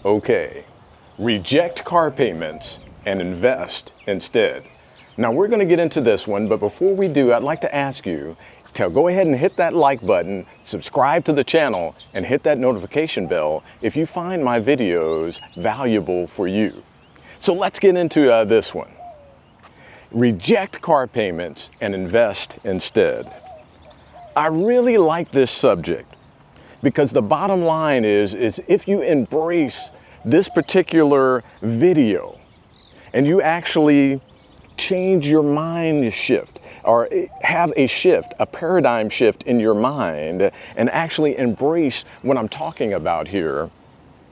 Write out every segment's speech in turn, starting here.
Okay, reject car payments and invest instead. Now we're going to get into this one, but before we do, I'd like to ask you to go ahead and hit that like button, subscribe to the channel, and hit that notification bell if you find my videos valuable for you. So let's get into this one. Reject car payments and invest instead. I really like this subject because the bottom line is if you embrace this particular video and you actually change your mind shift or have a shift, a paradigm shift in your mind and actually embrace what I'm talking about here,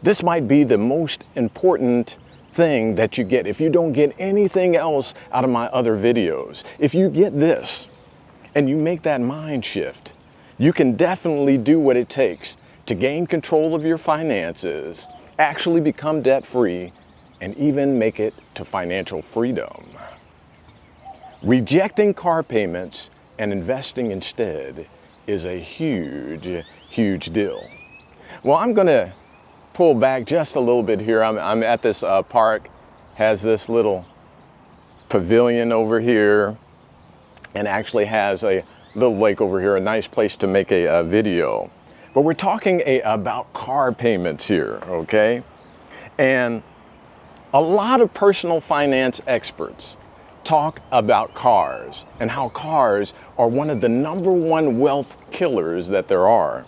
this might be the most important thing that you get. If you don't get anything else out of my other videos, if you get this and you make that mind shift, you can definitely do what it takes to gain control of your finances, actually become debt-free, and even make it to financial freedom. Rejecting car payments and investing instead is a huge, huge deal. Well, I'm going to pull back just a little bit here. I'm at this park, has this little pavilion over here, and actually has a little lake over here, a nice place to make a video. But we're talking about car payments here, okay? And a lot of personal finance experts talk about cars and how cars are one of the #1 wealth killers that there are.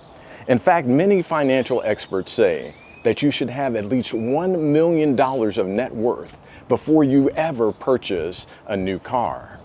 In fact, many financial experts say that you should have at least $1 million of net worth before you ever purchase a new car.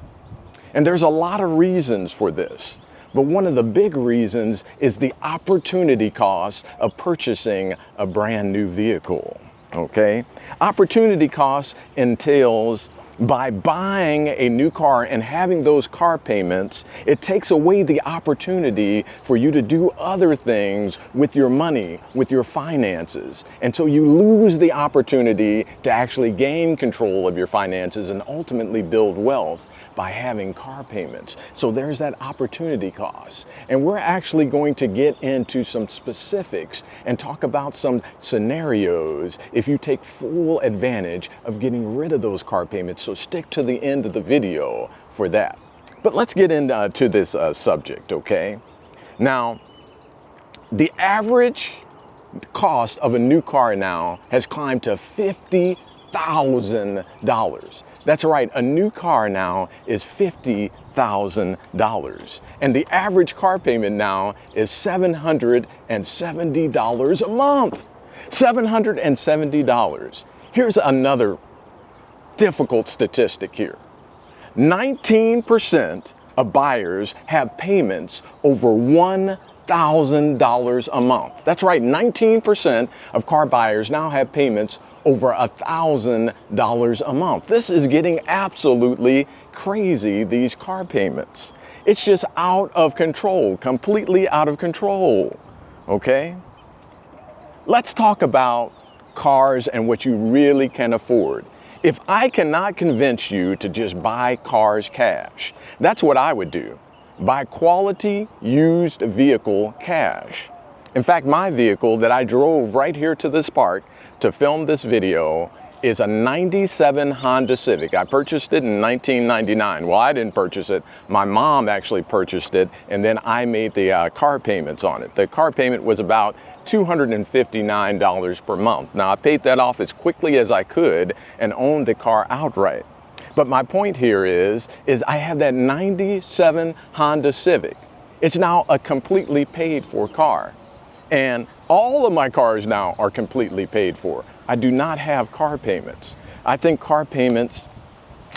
And there's a lot of reasons for this, but one of the big reasons is the opportunity cost of purchasing a brand new vehicle, okay? Opportunity cost entails by buying a new car and having those car payments, it takes away the opportunity for you to do other things with your money, with your finances. And so you lose the opportunity to actually gain control of your finances and ultimately build wealth by having car payments. So there's that opportunity cost. And we're actually going to get into some specifics and talk about some scenarios if you take full advantage of getting rid of those car payments. So stick to the end of the video for that. But let's get into this subject, okay? Now, the average cost of a new car now has climbed to $50,000. That's right, a new car now is $50,000. And the average car payment now is $770 a month. $770. Here's another difficult statistic here. 19% of buyers have payments over $1,000 a month. That's right, 19% of car buyers now have payments over $1,000 a month. This is getting absolutely crazy, these car payments. It's just out of control, completely out of control, okay? Let's talk about cars and what you really can afford. If I cannot convince you to just buy cars cash, that's what I would do. Buy quality used vehicle cash. In fact, my vehicle that I drove right here to this park to film this video is a '97 Honda Civic. I purchased it in 1999. Well, I didn't purchase it. My mom actually purchased it, and then I made the car payments on it. The car payment was about $259 per month. Now, I paid that off as quickly as I could and owned the car outright. But my point here is I have that '97 Honda Civic. It's now a completely paid for car. And all of my cars now are completely paid for. I do not have car payments. I think car payments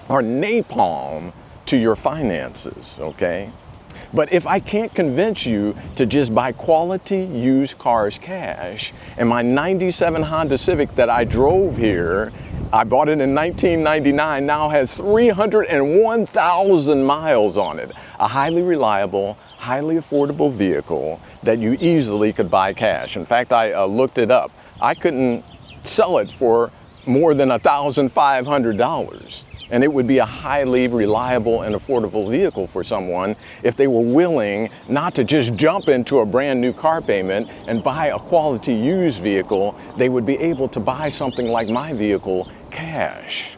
are napalm to your finances, okay? But if I can't convince you to just buy quality used cars cash, and my '97 Honda Civic that I drove here, I bought it in 1999, now has 301,000 miles on it. A highly reliable, highly affordable vehicle that you easily could buy cash. In fact, I looked it up. I couldn't sell it for more than $1,500. And it would be a highly reliable and affordable vehicle for someone if they were willing not to just jump into a brand new car payment and buy a quality used vehicle. They would be able to buy something like my vehicle cash.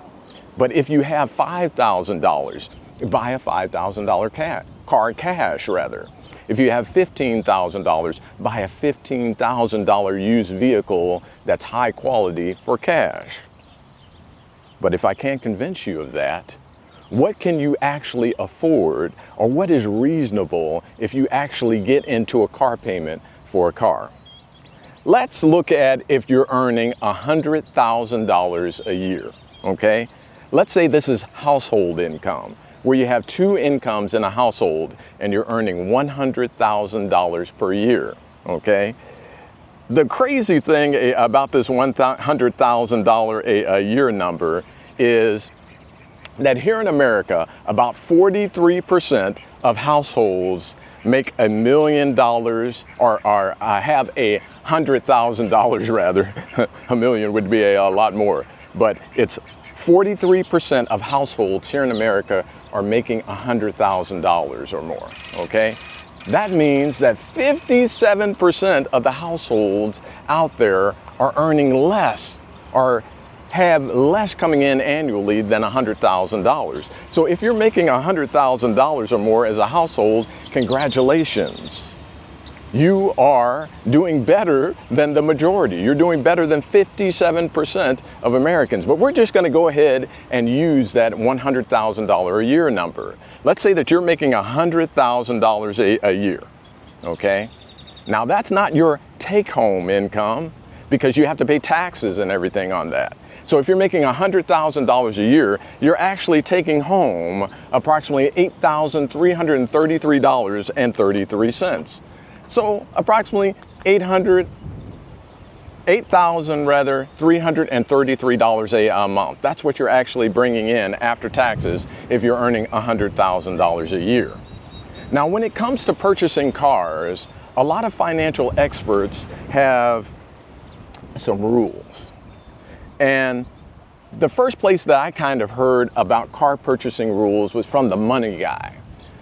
But if you have $5,000, buy a $5,000 car cash rather. If you have $15,000, buy a $15,000 used vehicle that's high quality for cash. But if I can't convince you of that, what can you actually afford, or what is reasonable if you actually get into a car payment for a car? Let's look at if you're earning $100,000 a year, okay? Let's say this is household income, where you have two incomes in a household and you're earning $100,000 per year, okay? The crazy thing about this $100,000 a year number is that here in America, about 43% of households make $1 million or have $100,000 rather. A million would be a lot more, but it's 43% of households here in America are making $100,000 or more, okay? That means that 57% of the households out there are earning less or have less coming in annually than $100,000. So if you're making $100,000 or more as a household, congratulations. You are doing better than the majority. You're doing better than 57% of Americans. But we're just going to go ahead and use that $100,000 a year number. Let's say that you're making $100,000 a year, okay? Now that's not your take-home income because you have to pay taxes and everything on that. So if you're making $100,000 a year, you're actually taking home approximately $8,333.33. So approximately $8,333 a month. That's what you're actually bringing in after taxes if you're earning $100,000 a year. Now, when it comes to purchasing cars, a lot of financial experts have some rules. And the first place that I kind of heard about car purchasing rules was from the Money Guy.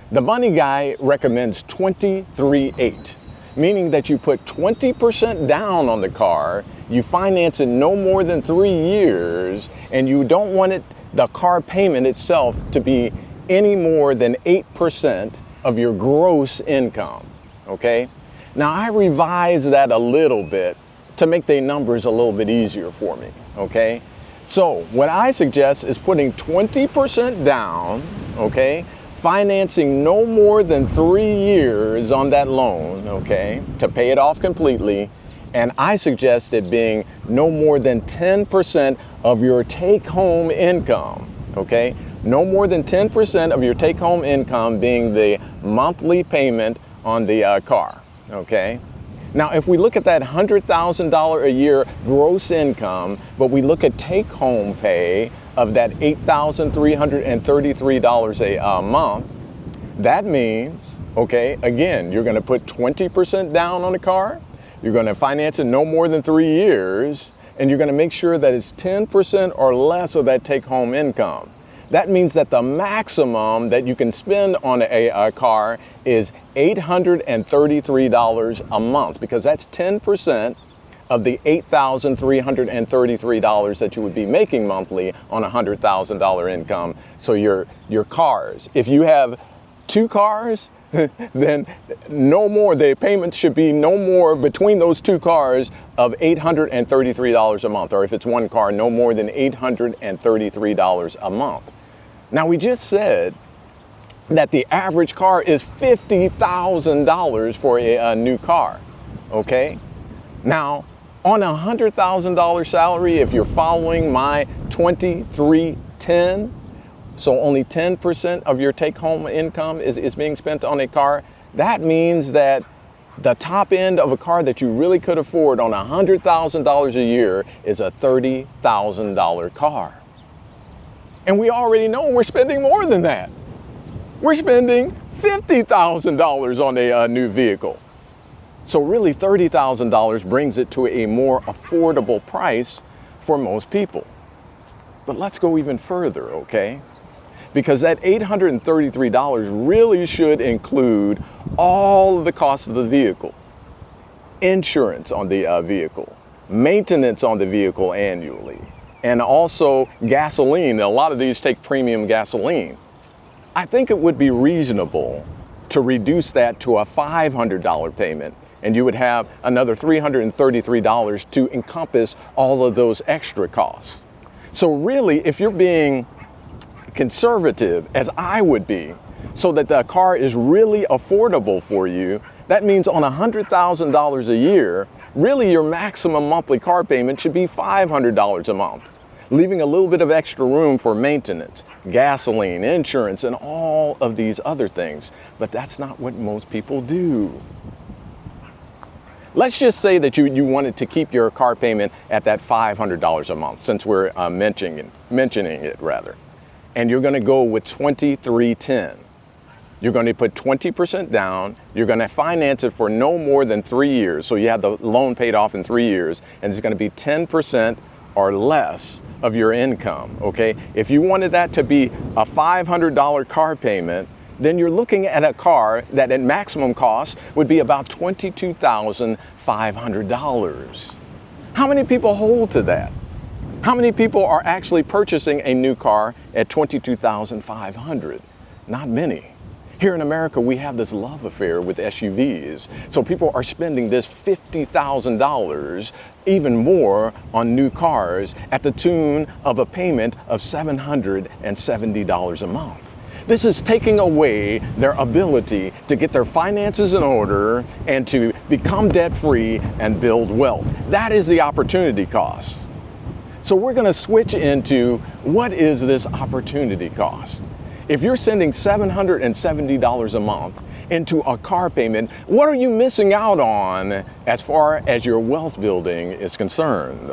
The Money Guy recommends 23-8, meaning that you put 20% down on the car, you finance it no more than 3 years, and you don't want the car payment itself to be any more than 8% of your gross income, okay? Now I revised that a little bit to make the numbers a little bit easier for me, okay? So what I suggest is putting 20% down, okay? Financing no more than 3 years on that loan, okay, to pay it off completely. And I suggest it being no more than 10% of your take-home income, okay? No more than 10% of your take-home income being the monthly payment on the car, okay? Now, if we look at that $100,000 a year gross income, but we look at take-home pay of that $8,333 a month, that means, okay, again, you're going to put 20% down on a car, you're going to finance it no more than 3 years, and you're going to make sure that it's 10% or less of that take-home income. That means that the maximum that you can spend on a car is $833 a month, because that's 10% of the $8,333 that you would be making monthly on a $100,000 income. So your cars, if you have 2 cars, then no more, the payments should be no more between those 2 cars of $833 a month, or if it's 1 car, no more than $833 a month. Now we just said that the average car is $50,000 for a new car, okay? Now, on a $100,000 salary, if you're following my 23-10, so only 10% of your take-home income is being spent on a car, that means that the top end of a car that you really could afford on $100,000 a year is a $30,000 car. And we already know we're spending more than that. We're spending $50,000 on a new vehicle. So really $30,000 brings it to a more affordable price for most people. But let's go even further, okay? Because that $833 really should include all of the costs of the vehicle, insurance on the vehicle, maintenance on the vehicle annually, and also gasoline. A lot of these take premium gasoline. I think it would be reasonable to reduce that to a $500 payment, and you would have another $333 to encompass all of those extra costs. So really, if you're being conservative, as I would be, so that the car is really affordable for you, that means on $100,000 a year, really your maximum monthly car payment should be $500 a month, leaving a little bit of extra room for maintenance, gasoline, insurance, and all of these other things. But that's not what most people do. Let's just say that you wanted to keep your car payment at that $500 a month, since we're mentioning it rather. And you're going to go with 2310. You're going to put 20% down. You're going to finance it for no more than 3 years. So you have the loan paid off in 3 years, and it's going to be 10% or less of your income, okay? If you wanted that to be a $500 car payment, then you're looking at a car that at maximum cost would be about $22,500. How many people hold to that? How many people are actually purchasing a new car at $22,500? Not many. Here in America, we have this love affair with SUVs. So people are spending this $50,000, even more, on new cars at the tune of a payment of $770 a month. This is taking away their ability to get their finances in order and to become debt-free and build wealth. That is the opportunity cost. So we're going to switch into what is this opportunity cost? If you're sending $770 a month into a car payment, what are you missing out on as far as your wealth building is concerned?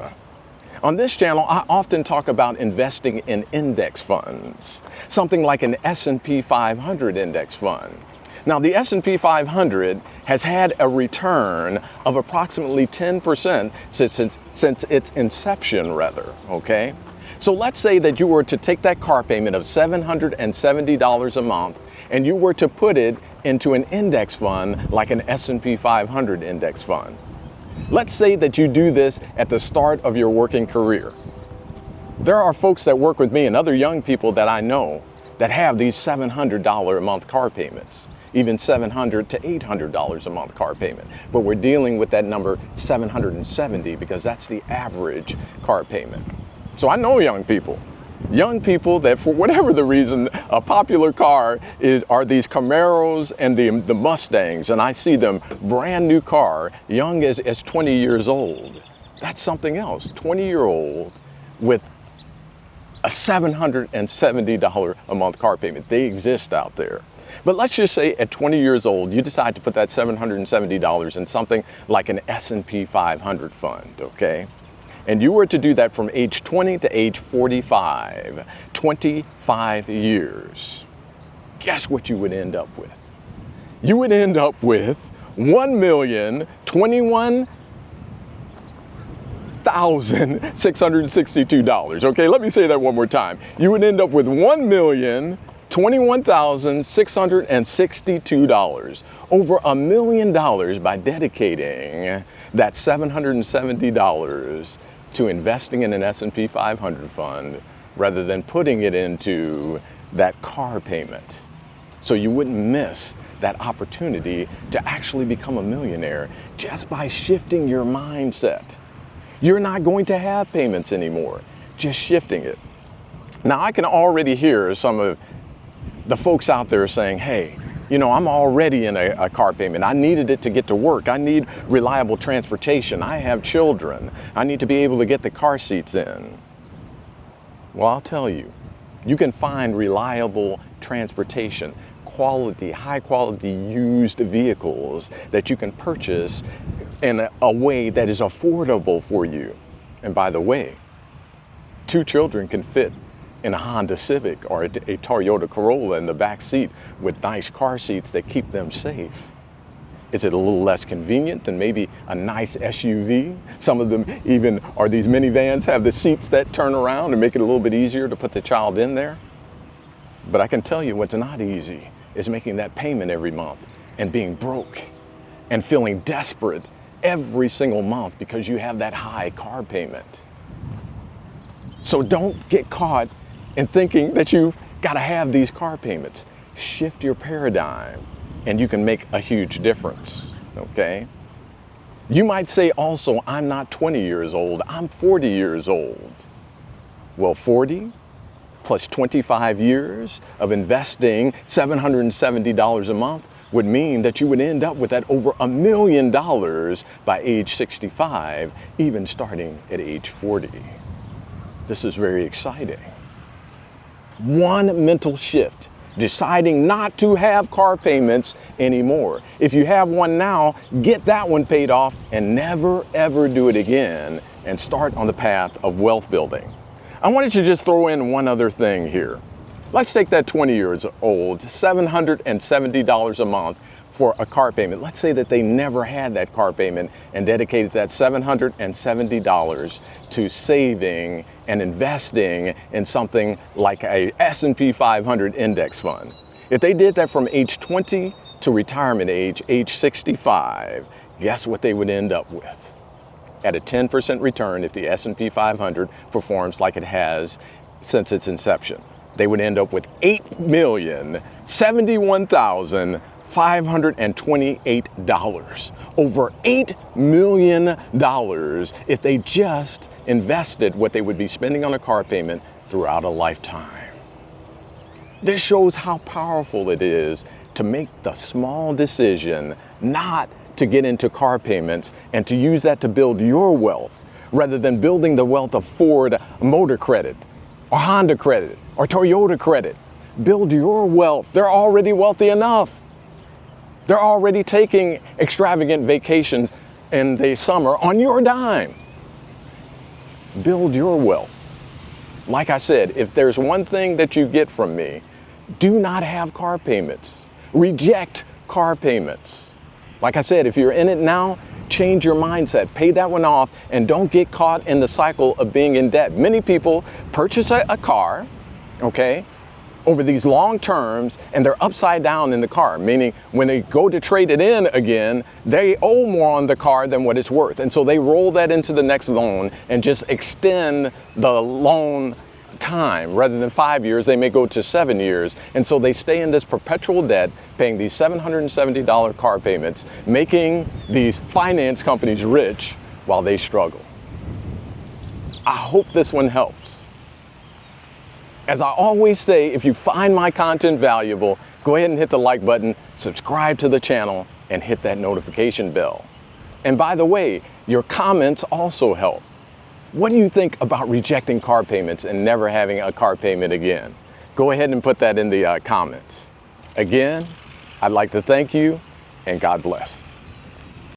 On this channel, I often talk about investing in index funds, something like an S&P 500 index fund. Now, the S&P 500 has had a return of approximately 10% since its inception, okay? So let's say that you were to take that car payment of $770 a month and you were to put it into an index fund like an S&P 500 index fund. Let's say that you do this at the start of your working career. There are folks that work with me and other young people that I know that have these $700 a month car payments, even $700 to $800 a month car payment. But we're dealing with that number $770 because that's the average car payment. So I know young people that for whatever the reason, a popular car are these Camaros and the Mustangs, and I see them brand new car, young as 20 years old. That's something else, 20-year-old with a $770 a month car payment. They exist out there. But let's just say at 20 years old, you decide to put that $770 in something like an S&P 500 fund, okay? And you were to do that from age 20 to age 45, 25 years. Guess what you would end up with? You would end up with $1,021,662. Okay, let me say that one more time. You would end up with $1,021,662, over $1 million by dedicating that $770 to investing in an S&P 500 fund rather than putting it into that car payment. So you wouldn't miss that opportunity to actually become a millionaire just by shifting your mindset. You're not going to have payments anymore, just shifting it. Now, I can already hear some of the folks out there saying, hey, you know, I'm already in a car payment. I needed it to get to work. I need reliable transportation. I have children. I need to be able to get the car seats in. Well, I'll tell you, you can find reliable transportation, quality, high quality used vehicles that you can purchase in a way that is affordable for you. And by the way, 2 children can fit in a Honda Civic or a Toyota Corolla in the back seat with nice car seats that keep them safe. Is it a little less convenient than maybe a nice SUV? Some of them even are these minivans, have the seats that turn around and make it a little bit easier to put the child in there. But I can tell you what's not easy is making that payment every month and being broke and feeling desperate every single month because you have that high car payment. So don't get caught in thinking that you've got to have these car payments. Shift your paradigm and you can make a huge difference, okay? You might say also, I'm not 20 years old, I'm 40 years old. Well, 40 plus 25 years of investing $770 a month would mean that you would end up with that over $1 million by age 65, even starting at age 40. This is very exciting. One mental shift, deciding not to have car payments anymore. If you have one now, get that one paid off and never ever do it again and start on the path of wealth building. I wanted to just throw in one other thing here. Let's take that 20 years old, $770 a month for a car payment. Let's say that they never had that car payment and dedicated that $770 to saving and investing in something like a S&P 500 index fund. If they did that from age 20 to retirement age 65, guess what they would end up with? At a 10% return if the S&P 500 performs like it has since its inception. They would end up with $8,071,528. Over $8 million if they just invested what they would be spending on a car payment throughout a lifetime. This shows how powerful it is to make the small decision not to get into car payments and to use that to build your wealth rather than building the wealth of Ford Motor Credit or Honda Credit or Toyota Credit. Build your wealth. They're already wealthy enough. They're already taking extravagant vacations in the summer on your dime. Build your wealth. Like I said, if there's one thing that you get from me, do not have car payments. Reject car payments. Like I said, if you're in it now, change your mindset, pay that one off, and don't get caught in the cycle of being in debt. Many people purchase a car, okay, over these long terms, and they're upside down in the car, meaning when they go to trade it in again, they owe more on the car than what it's worth. And so they roll that into the next loan and just extend the loan time. Rather than 5 years, they may go to 7 years. And so they stay in this perpetual debt, paying these $770 car payments, making these finance companies rich while they struggle. I hope this one helps. As I always say, if you find my content valuable, go ahead and hit the like button, subscribe to the channel, and hit that notification bell. And by the way, your comments also help. What do you think about rejecting car payments and never having a car payment again? Go ahead and put that in the comments. Again, I'd like to thank you, and God bless.